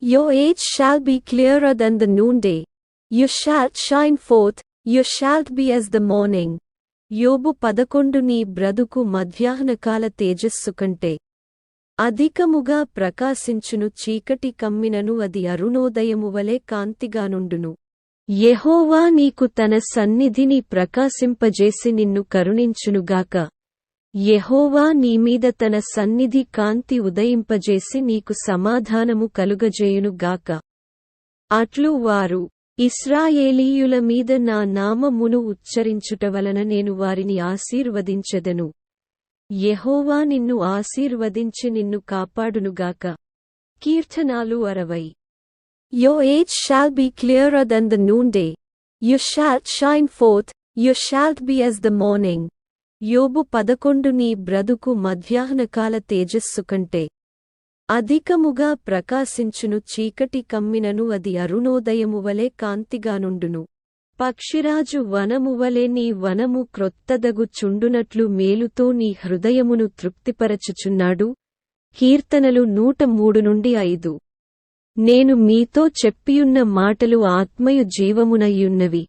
Your age shall be clearer than the noonday. You shalt shine forth, you shalt be as the morning. యోబు 11 నీ బ్రతుకు మధ్యాహ్నకాల తేజస్సు కంటే అధికముగా ప్రకాశించును. చీకటి కమ్మినను అది అరుణోదయమువలె కాంతిగానుండును. యెహోవా నీకు తన సన్నిధిని ప్రకాశింపజేసి నిన్ను కరుణించునుగాక. యెహోవా నీమీద తన సన్నిధి కాంతి ఉదయింపజేసి నీకు సమాధానము కలుగజేయునుగాక. అట్లు వారు ఇశ్రాయేలీయుల మీద నా నామమును ఉచ్చరించుటవలన నేను వారిని ఆశీర్వదించెదను. యెహోవా నిన్ను ఆశీర్వదించి నిన్ను కాపాడునుగాక. కీర్తనాలు 60. Your age shall be clearer than the noonday. You shalt shine forth, you shalt be as the morning. యోబు 11 నీ బ్రతుకు మధ్యాహ్నకాల తేజస్సు కంటే అధికముగా ప్రకాశించును. చీకటి కమ్మినను అది అరుణోదయమువలె కాంతిగానుండును. పక్షిరాజు వనమువలె నీ వనము క్రొత్తదగు చుండునట్లు మేలుతో నీ హృదయమును తృప్తిపరచుచున్నాడు. కీర్తనలు 103-5. నేను మీతో చెప్పియున్న మాటలు ఆత్మయు జీవమునయ్యున్నవి.